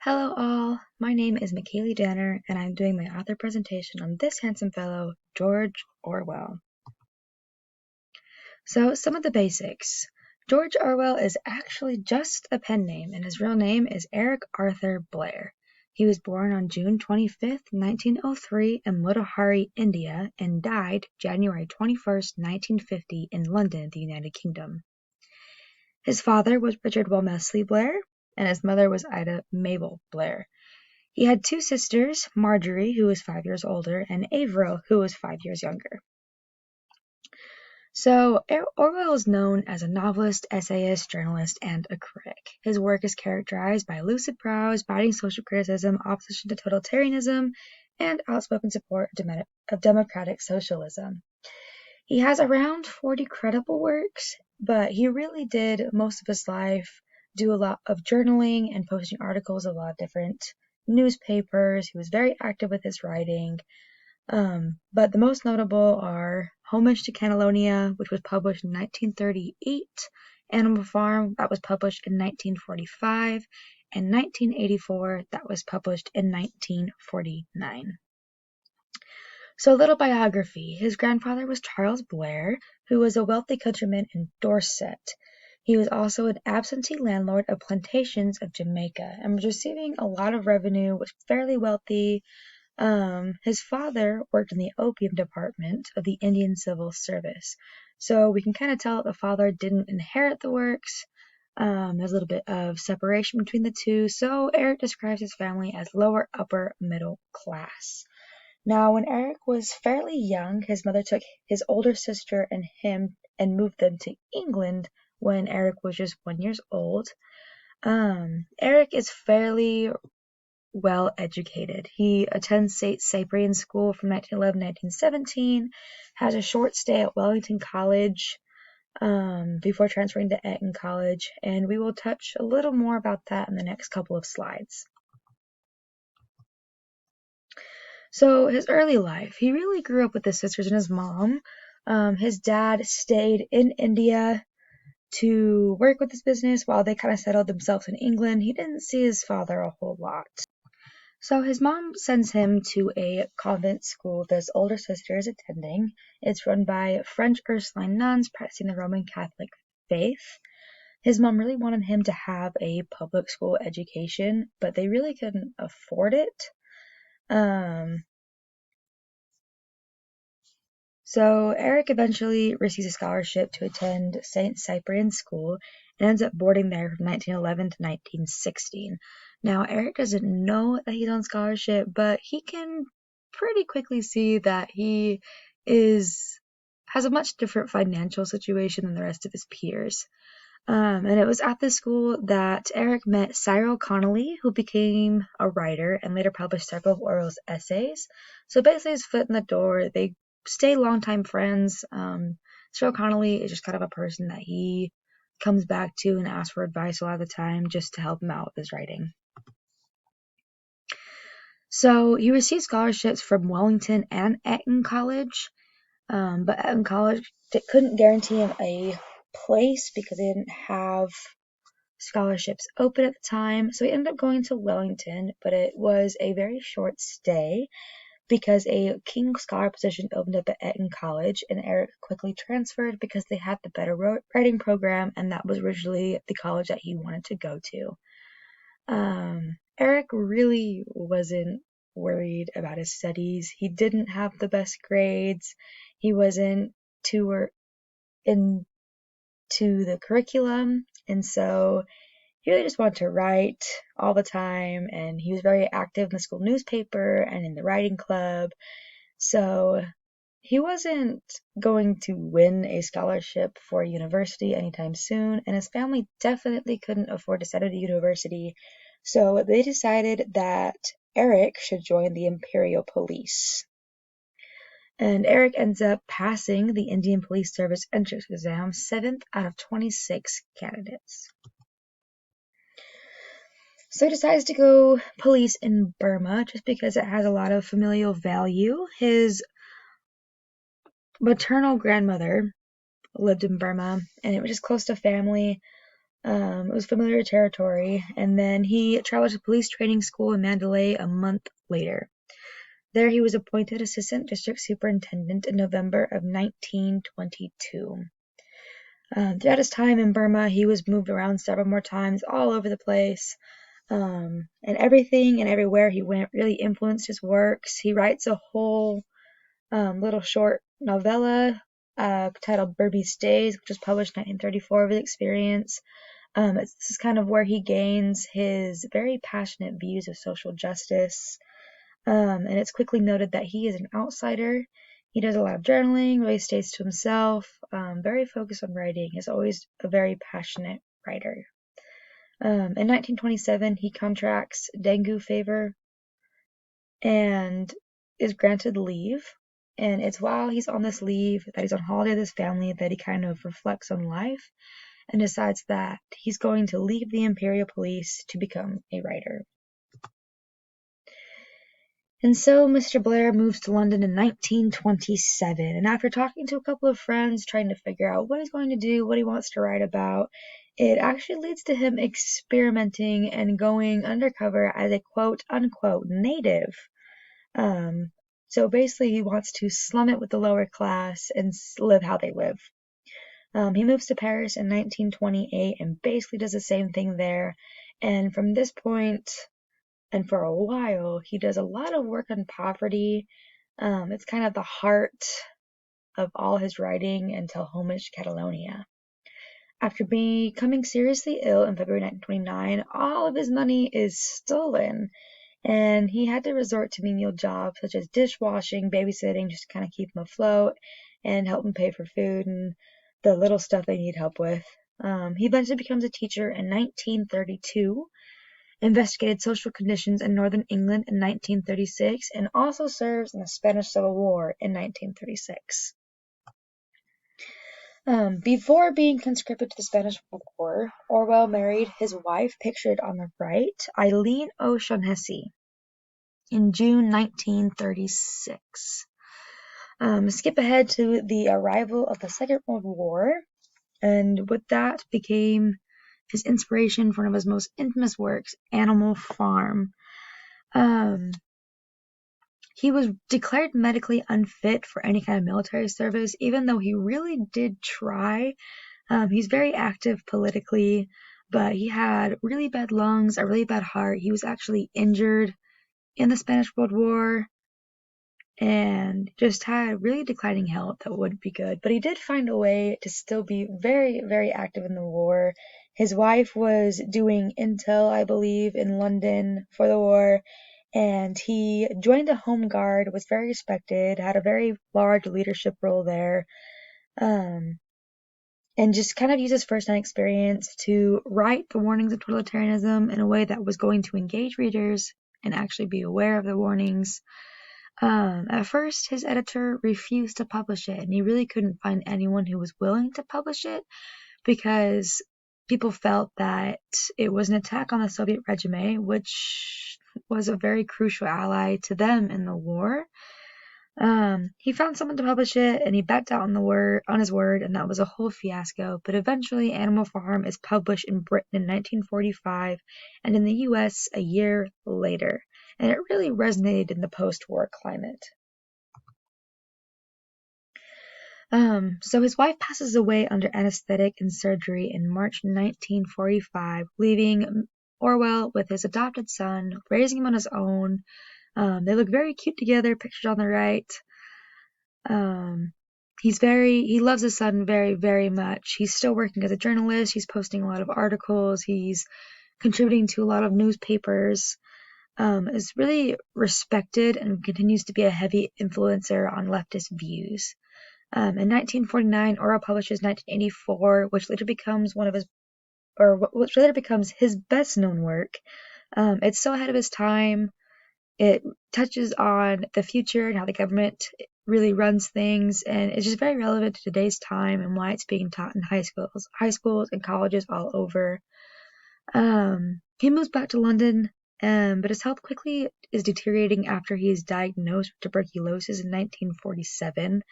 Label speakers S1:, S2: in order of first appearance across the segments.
S1: Hello all, my name is McKaylee Danner and I'm doing my author presentation on this handsome fellow, George Orwell. So some of the basics. George Orwell is actually just a pen name and his real name is Eric Arthur Blair. He was born on June 25th, 1903 in Motihari, India and died January 21st, 1950 in London, the United Kingdom. His father was Richard Wellesley Blair and his mother was Ida Mabel Blair. He had two sisters, Marjorie, who was 5 years older, and Averill, who was 5 years younger. So, Orwell is known as a novelist, essayist, journalist, and a critic. His work is characterized by lucid prose, biting social criticism, opposition to totalitarianism, and outspoken support of democratic socialism. He has around 40 credible works, but he really did most of his life do a lot of journaling and posting articles in a lot of different newspapers. He was very active with his writing. But the most notable are Homage to Catalonia, which was published in 1938, Animal Farm, that was published in 1945, and 1984, that was published in 1949. So a little biography. His grandfather was Charles Blair, who was a wealthy countryman in Dorset. He was also an absentee landlord of plantations of Jamaica and was receiving a lot of revenue, was fairly wealthy. His father worked in the opium department of the Indian Civil Service. So we can kind of tell that the father didn't inherit the works. There's a little bit of separation between the two. So Eric describes his family as lower upper middle class. Now, when Eric was fairly young, his mother took his older sister and him and moved them to England when Eric was just 1 year old. Eric is fairly well educated. He attends St. Cyprian School from 1911 to 1917, has a short stay at Wellington College before transferring to Eton College, and we will touch a little more about that in the next couple of slides. So his early life, he really grew up with his sisters and his mom. His dad stayed in India to work with his business while they kind of settled themselves in England. He didn't see his father a whole lot. So his mom sends him to a convent school that his older sister is attending. It's run by French Ursuline nuns practicing the Roman Catholic faith. His mom really wanted him to have a public school education, but they really couldn't afford it. So Eric eventually receives a scholarship to attend St. Cyprian School and ends up boarding there from 1911 to 1916. Now, Eric doesn't know that he's on scholarship, but he can pretty quickly see that he has a much different financial situation than the rest of his peers. And it was at this school that Eric met Cyril Connolly, who became a writer and later published several of Orwell's essays. So basically, his foot in the door. They stay longtime friends. Cyril Connolly is just kind of a person that he comes back to and asks for advice a lot of the time just to help him out with his writing. So he received scholarships from Wellington and Eton College, but Eton College couldn't guarantee him a place because they didn't have scholarships open at the time. So he ended up going to Wellington, but it was a very short stay because a King Scholar position opened up at Eton College, and Eric quickly transferred because they had the better writing program, and that was originally the college that he wanted to go to. Eric really wasn't worried about his studies. He didn't have the best grades. He wasn't too into the curriculum, and so he really just wanted to write all the time, and he was very active in the school newspaper and in the writing club. So he wasn't going to win a scholarship for a university anytime soon, and his family definitely couldn't afford to send him to university. So they decided that Eric should join the Imperial Police. And Eric ends up passing the Indian Police Service entrance exam 7th out of 26 candidates. So he decides to go police in Burma just because it has a lot of familial value. His maternal grandmother lived in Burma, and it was just close to family. It was familiar territory, and then he traveled to police training school in Mandalay a month later. There he was appointed assistant district superintendent in November of 1922. Throughout his time in Burma, he was moved around several more times all over the place. And everything and everywhere he went really influenced his works. He writes a whole little short novella titled Burmese Days, which was published in 1934 of his experience. This is kind of where he gains his very passionate views of social justice. And it's quickly noted that he is an outsider. He does a lot of journaling, really stays to himself, very focused on writing. He's always a very passionate writer. In 1927, he contracts dengue fever and is granted leave. And it's while he's on this leave, that he's on holiday with his family, that he kind of reflects on life and decides that he's going to leave the Imperial Police to become a writer. And so Mr. Blair moves to London in 1927, and after talking to a couple of friends, trying to figure out what he's going to do, what he wants to write about, it actually leads to him experimenting and going undercover as a quote-unquote native. So basically he wants to slum it with the lower class and live how they live. He moves to Paris in 1928 and basically does the same thing there. And from this point, and for a while, he does a lot of work on poverty. It's kind of the heart of all his writing until Homage to Catalonia. After becoming seriously ill in February 1929, all of his money is stolen, and he had to resort to menial jobs such as dishwashing, babysitting, just to kind of keep him afloat and help him pay for food and the little stuff they need help with. He eventually becomes a teacher in 1932, investigated social conditions in northern England in 1936, and also serves in the Spanish Civil War in 1936. Before being conscripted to the Spanish War, Orwell married his wife, pictured on the right, Eileen O'Shaughnessy, in June 1936. Skip ahead to the arrival of the Second World War, and with that became his inspiration for one of his most infamous works, Animal Farm. He was declared medically unfit for any kind of military service, even though he really did try. He's very active politically, but he had really bad lungs, a really bad heart. He was actually injured in the Spanish World War and just had really declining health that wouldn't be good. But he did find a way to still be very, very active in the war. His wife was doing intel, I believe, in London for the war, and he joined the Home Guard, was very respected, had a very large leadership role there, and just kind of used his first-hand experience to write the warnings of totalitarianism in a way that was going to engage readers and actually be aware of the warnings. At first, his editor refused to publish it, and he really couldn't find anyone who was willing to publish it because people felt that it was an attack on the Soviet regime, which was a very crucial ally to them in the war. He found someone to publish it, and he backed out on his word, and that was a whole fiasco. But eventually, Animal Farm is published in Britain in 1945, and in the U.S. a year later, and it really resonated in the post-war climate. So his wife passes away under anesthetic and surgery in March 1945, leaving Orwell with his adopted son, raising him on his own. They look very cute together, pictured on the right. He loves his son very, very much. He's still working as a journalist. He's posting a lot of articles. He's contributing to a lot of newspapers. Is really respected and continues to be a heavy influencer on leftist views. In 1949, Orwell publishes 1984, which later becomes his best-known work. It's so ahead of his time. It touches on the future and how the government really runs things, and it's just very relevant to today's time and why it's being taught in high schools and colleges all over. He moves back to London, but his health quickly is deteriorating after he is diagnosed with tuberculosis in 1947.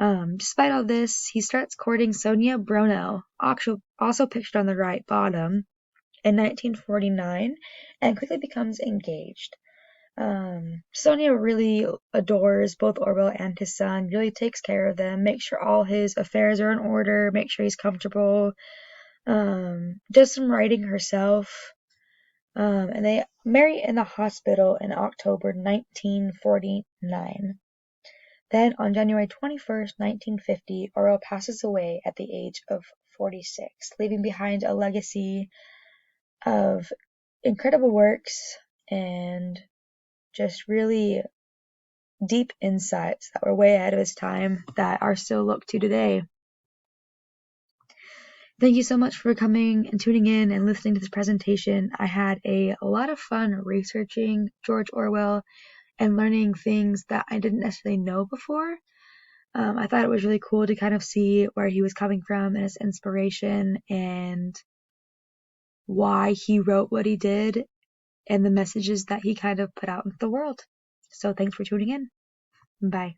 S1: Despite all this, he starts courting Sonia Brownell, also pictured on the right bottom, in 1949, and quickly becomes engaged. Sonia really adores both Orwell and his son, really takes care of them, makes sure all his affairs are in order, makes sure he's comfortable, does some writing herself, and they marry in the hospital in October 1949. Then, on January 21st, 1950, Orwell passes away at the age of 46, leaving behind a legacy of incredible works and just really deep insights that were way ahead of his time that are still looked to today. Thank you so much for coming and tuning in and listening to this presentation. I had a lot of fun researching George Orwell and learning things that I didn't necessarily know before. I thought it was really cool to kind of see where he was coming from and his inspiration and why he wrote what he did and the messages that he kind of put out into the world. So thanks for tuning in. Bye.